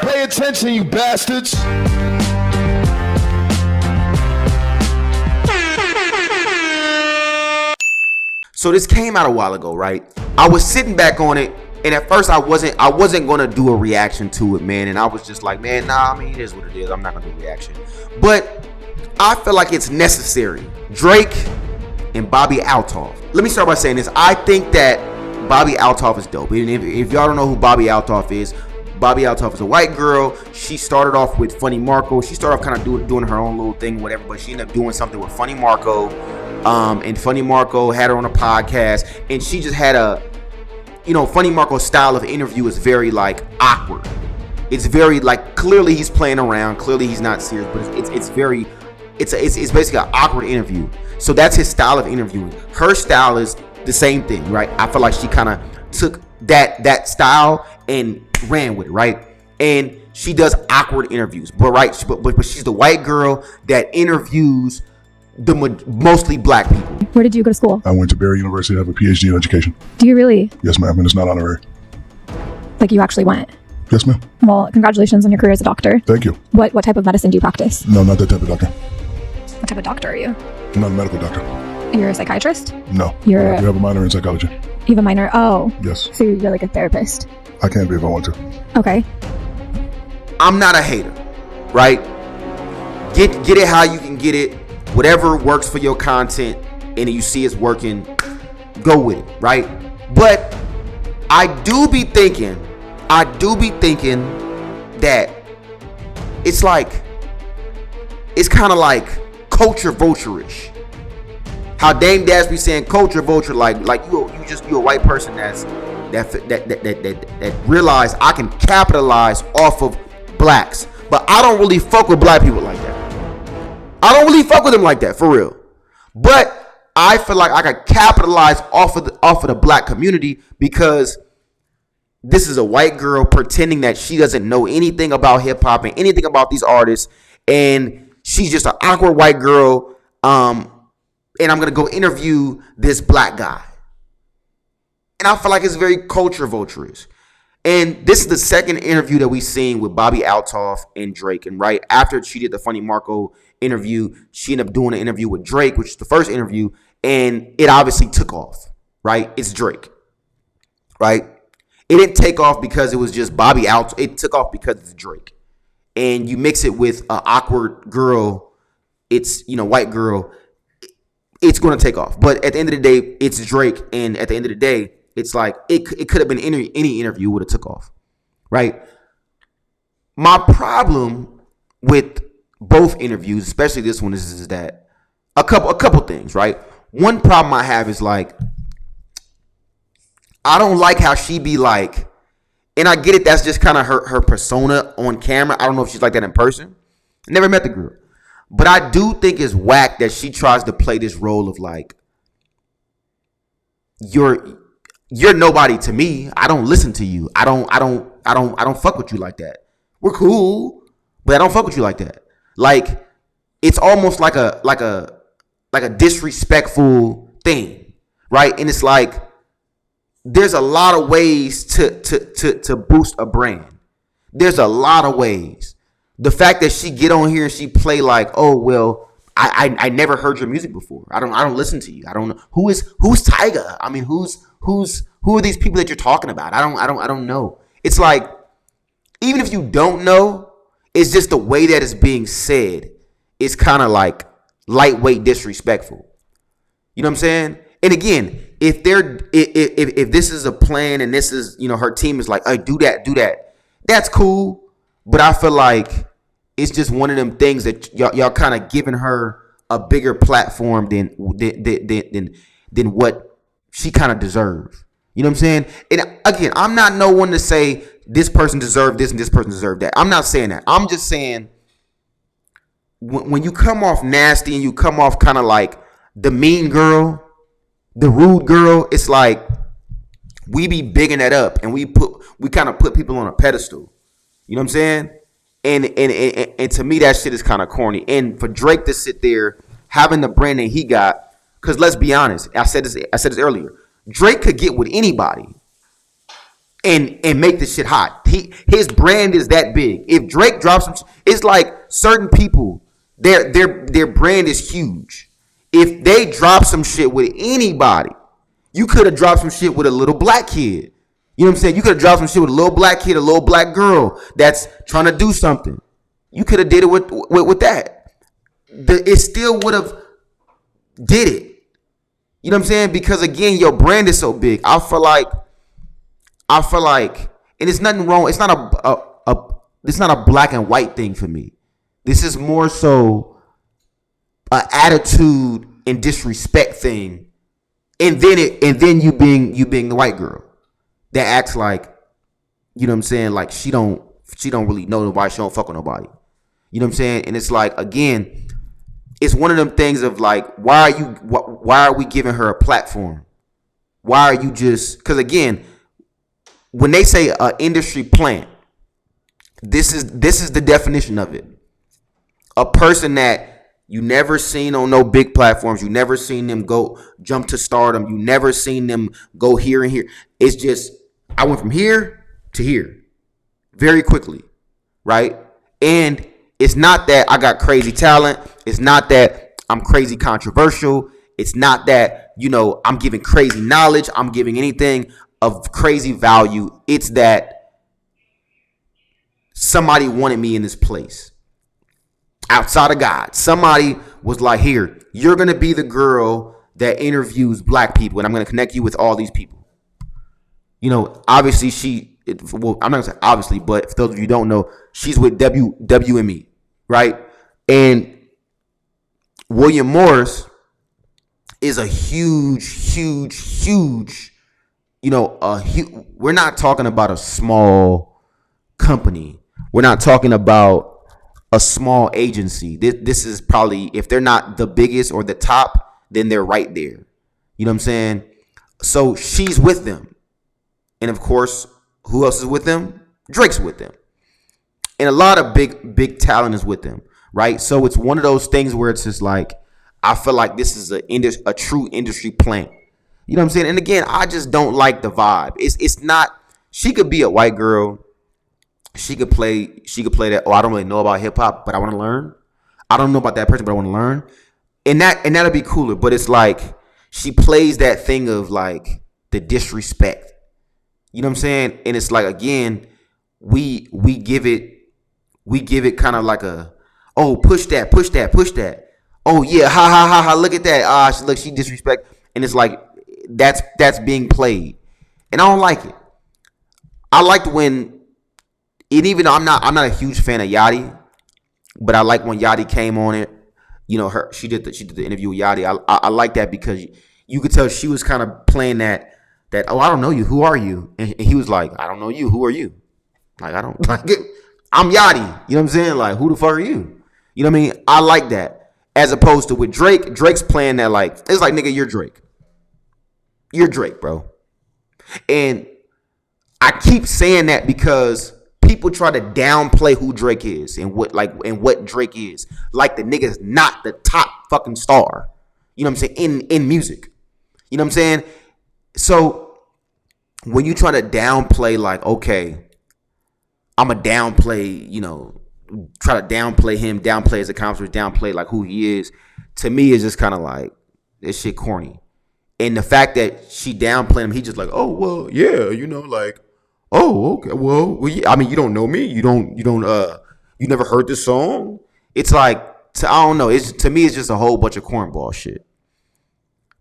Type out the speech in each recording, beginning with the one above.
Pay attention, you bastards. So this came out a while ago, right? I was sitting back on it, and at first I wasn't gonna do a reaction to it, man. And I was just like, man, nah, I mean, it is what it is. I'm not gonna do a reaction. But I feel like it's necessary. Drake and Bobbi Althoff. Let me start by saying this. I think that Bobbi Althoff is dope. And if y'all don't know who Bobbi Althoff is a white girl. She started off with Funny Marco. She started off kind of doing her own little thing, whatever, but she ended up doing something with Funny Marco. And Funny Marco had her on a podcast, and she just had Funny Marco's style of interview is very like awkward. It's very like, clearly he's playing around, clearly he's not serious, but it's basically an awkward interview. So that's his style of interviewing. Her style is the same thing, right? I feel like she kind of took that style and ran with it, right? And she does awkward interviews, but she's the white girl that interviews mostly black people. Where did you go to school? I went to Barry University. I have a PhD in education. Do you really? Yes, ma'am, and it's not honorary. Like, you actually went? Yes, ma'am. Well, congratulations on your career as a doctor. Thank you. What type of medicine do you practice? No, not that type of doctor. What type of doctor are you? I'm not a medical doctor. You're a psychiatrist? No. You have a minor in psychology. You have a minor? Oh. Yes. So you're like a therapist? I can be if I want to. Okay. I'm not a hater, right? Get it how you can get it. Whatever works for your content and you see it's working, go with it, right? But I do be thinking that it's kind of like culture vulture-ish. How Dame Dash be saying culture vulture, like you a white person that realize I can capitalize off of blacks, but I don't really fuck with black people like that. I don't really fuck with them like that, for real. But I feel like I could capitalize off of the black community because this is a white girl pretending that she doesn't know anything about hip hop and anything about these artists, and she's just an awkward white girl. And I'm gonna go interview this black guy, and I feel like it's very culture vulture-ish. And this is the second interview that we've seen with Bobbi Althoff and Drake. And right after she did the Funny Marco interview, she ended up doing an interview with Drake, which is the first interview, and it obviously took off, right? It's Drake, right? It didn't take off because it was just Bobbi Althoff. It took off because it's Drake. And you mix it with an awkward girl, it's, white girl, it's going to take off. But at the end of the day, it's Drake, and at the end of the day, it's like it could have been any interview would have took off, right? My problem with both interviews, especially this one, is that a couple things, right? One problem I have is like, I don't like how she be like, and I get it, that's just kind of her persona on camera. I don't know if she's like that in person. I never met the girl. But I do think it's whack that she tries to play this role of like, you're nobody to me. I don't listen to you. I don't fuck with you like that. We're cool, but I don't fuck with you like that. Like, it's almost like a disrespectful thing, right? And it's like, there's a lot of ways to boost a brand. There's a lot of ways. The fact that she get on here and she play like, oh well, I never heard your music before. I don't listen to you. I don't know who's Tyga. I mean, who are these people that you're talking about? I don't know. It's like, even if you don't know, it's just the way that it's being said. It's kind of like lightweight disrespectful. You know what I'm saying? And again, if this is a plan and this is, her team is like, hey, do that, that's cool. But I feel like it's just one of them things that y'all kind of giving her a bigger platform than what she kind of deserves. You know what I'm saying? And again, I'm not no one to say this person deserved this and this person deserved that. I'm not saying that. I'm just saying when you come off nasty and you come off kind of like the mean girl, the rude girl, it's like we be bigging that up and we kind of put people on a pedestal. You know what I'm saying? And to me, that shit is kind of corny. And for Drake to sit there having the brand that he got, because let's be honest, I said this earlier. Drake could get with anybody. and make the shit hot. His brand is that big. If Drake drops some, it's like certain people, their brand is huge. If they drop some shit with anybody, you could have dropped some shit with a little black kid. You know what I'm saying? You could have dropped some shit with a little black kid, a little black girl that's trying to do something. You could have did it with that. It still would have did it. You know what I'm saying? Because again, your brand is so big. I feel like, and it's nothing wrong. It's not a black and white thing for me. This is more so an attitude and disrespect thing. And then you being the white girl that acts like, you know what I'm saying, like she don't really know nobody, she don't fuck with nobody. You know what I'm saying? And it's like, again, it's one of them things of like, why are we giving her a platform? Why are you just, because again, when they say an industry plant, this is the definition of it. A person that you never seen on no big platforms, you never seen them go jump to stardom, you never seen them go here and here. It's just, I went from here to here very quickly, right? And it's not that I got crazy talent. It's not that I'm crazy controversial. It's not that, you know, I'm giving crazy knowledge. I'm giving anything of crazy value. It's that somebody wanted me in this place. Outside of God, somebody was like, here, you're going to be the girl that interviews black people, and I'm going to connect you with all these people. You know, obviously I'm not going to say obviously, but for those of you who don't know, she's with WME, right? And William Morris is a huge, you know, we're not talking about a small company. We're not talking about a small agency. This is probably, if they're not the biggest or the top, then they're right there. You know what I'm saying? So she's with them. And of course, who else is with them? Drake's with them. And a lot of big talent is with them, right? So it's one of those things where it's just like, I feel like this is a true industry plant. You know what I'm saying? And again, I just don't like the vibe. It's not, she could be a white girl. She could play that. Oh, I don't really know about hip hop, but I want to learn. I don't know about that person, but I want to learn. And that'll be cooler. But it's like she plays that thing of like the disrespect. You know what I'm saying? And it's like, again, we give it kind of like a, oh, push that. Oh yeah, ha, look at that. Look, she disrespect. And it's like that's being played. And I don't like it. I liked when, and even though I'm not a huge fan of Yachty, but I like when Yachty came on it. You know, she did the interview with Yachty. I like that because you could tell she was kind of playing that oh, I don't know you. Who are you? And he was like, I don't know you. Who are you? Like, I don't like it. I'm Yachty. You know what I'm saying? Like, who the fuck are you? You know what I mean? I like that. As opposed to with Drake, Drake's playing that like, it's like, nigga, you're Drake. You're Drake, bro. And I keep saying that because people try to downplay who Drake is and what Drake is. Like the nigga's not the top fucking star. You know what I'm saying? In music. You know what I'm saying? So when you try to downplay, like, okay, I'm a downplay, you know, try to downplay him, downplay his accomplishments, downplay like who he is, to me is just kind of like, this shit corny. And the fact that she downplayed him, he just like, oh, well, yeah, you know, like, oh, okay, well, yeah. I mean, you don't know me, you never heard this song. It's like, I don't know. To me, it's just a whole bunch of cornball shit.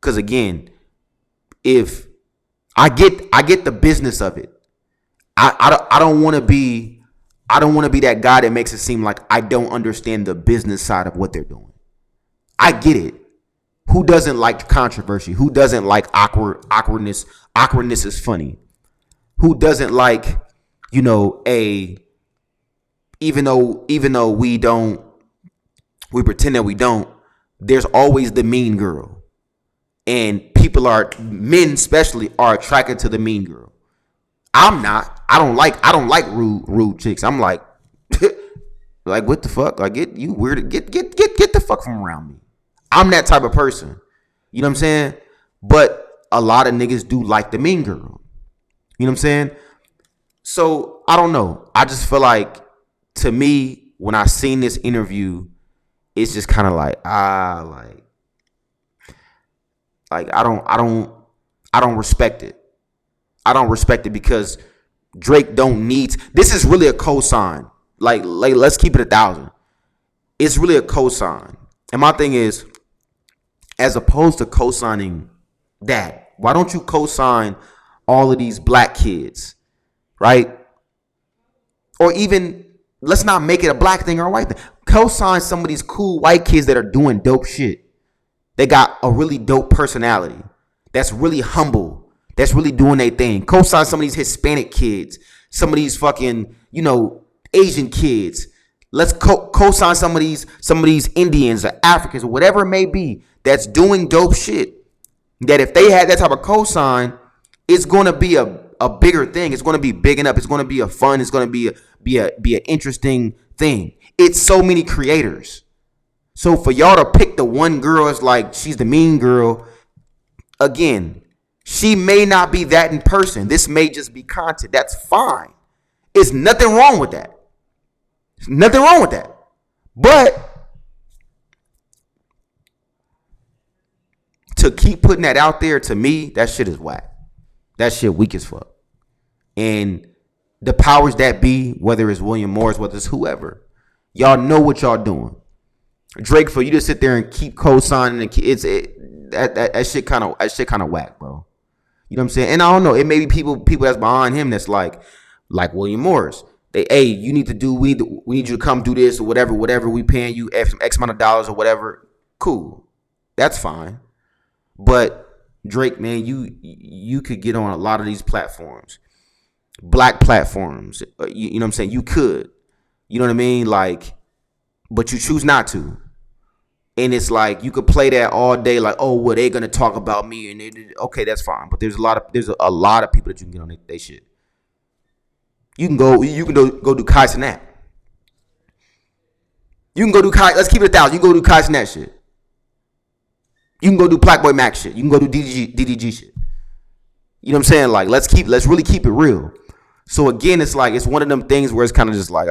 Because again, if I get the business of it, I don't want to be that guy that makes it seem like I don't understand the business side of what they're doing. I get it. Who doesn't like controversy? Who doesn't like awkwardness? Awkwardness is funny. Who doesn't like, you know, even though we pretend that we don't, there's always the mean girl. And men especially are attracted to the mean girl. I'm not. I don't like rude chicks. I'm like, like, what the fuck? Like, get you weird. Get the fuck from around me. I'm that type of person. You know what I'm saying? But a lot of niggas do like the mean girl. You know what I'm saying? So I don't know. I just feel like, to me, when I seen this interview, it's just kind of like I don't respect it. I don't respect it because Drake don't need. This is really a cosign. Like let's keep it 1,000. It's really a cosign. And my thing is, as opposed to cosigning that, why don't you cosign all of these black kids, right? Or even, let's not make it a black thing or a white thing. Co-sign some of these cool white kids that are doing dope shit. They got a really dope personality. That's really humble. That's really doing their thing. Co-sign some of these Hispanic kids. Some of these fucking, Asian kids. Let's co-sign some of these Indians or Africans or whatever it may be that's doing dope shit. That if they had that type of co-sign, it's going to be a bigger thing. It's going to be big enough. It's going to be a fun. It's going to be an interesting thing. It's so many creators. So for y'all to pick the one girl as like she's the mean girl, again, she may not be that in person. This may just be content. That's fine. It's nothing wrong with that. There's nothing wrong with that. But to keep putting that out there, to me, that shit is whack. That shit weak as fuck. And the powers that be, whether it's William Morris, whether it's whoever, y'all know what y'all doing. Drake, for you to sit there and keep co-signing, that shit kind of whack, bro. You know what I'm saying? And I don't know, it may be people that's behind him that's like William Morris. We need you to come do this or whatever. We paying you X amount of dollars or whatever. Cool, that's fine. But Drake, man, you could get on a lot of these platforms, black platforms. You know what I'm saying? You could. You know what I mean? Like, but you choose not to. And it's like you could play that all day, like, oh, well, they're gonna talk about me, and okay, that's fine. But there's a lot of people that you can get on their shit. You can go do Kai Cenat. You can go do Kai. Let's keep it 1,000. You can go do Kai Cenat shit. You can go do Black Boy Mac shit. You can go do DDG shit. You know what I'm saying? Like, let's really keep it real. So again, it's like, it's one of them things where it's kind of just like,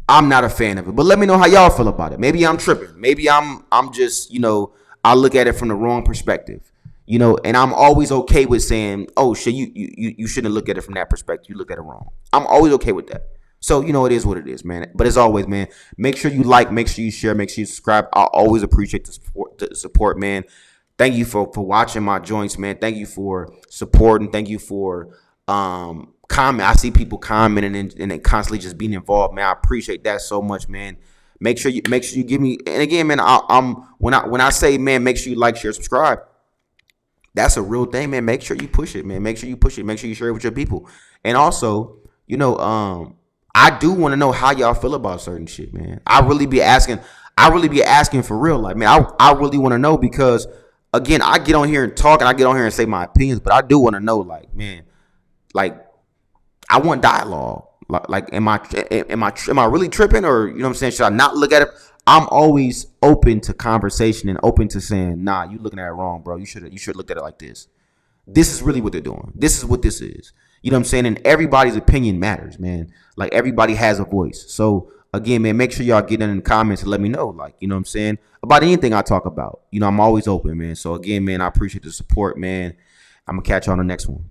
I'm not a fan of it. But let me know how y'all feel about it. Maybe I'm tripping. Maybe I'm just, I look at it from the wrong perspective. And I'm always okay with saying, oh shit, you shouldn't look at it from that perspective. You look at it wrong. I'm always okay with that. So, it is what it is, man. But as always, man, make sure you like, make sure you share, make sure you subscribe. I always appreciate the support, man. Thank you for watching my joints, man. Thank you for supporting. Thank you for comment. I see people commenting and then constantly just being involved, man. I appreciate that so much, man. Make sure you give me. And again, man, when I say, man, make sure you like, share, subscribe. That's a real thing, man. Make sure you push it, man. Make sure you push it. Make sure you share it with your people. And also, I do want to know how y'all feel about certain shit, man. I really be asking for real. Like, man, I really want to know because, again, I get on here and talk and I get on here and say my opinions, but I do want to know, like, man, like, I want dialogue. Like, am I really tripping, or you know what I'm saying? Should I not look at it? I'm always open to conversation and open to saying, nah, you looking at it wrong, bro. You should look at it like this. This is really what they're doing. This is what this is. You know what I'm saying? And everybody's opinion matters, man. Like, everybody has a voice. So again, man, make sure y'all get in the comments and let me know, like, you know what I'm saying, about anything I talk about. I'm always open, man. So again, man, I appreciate the support, man. I'm gonna catch you on the next one.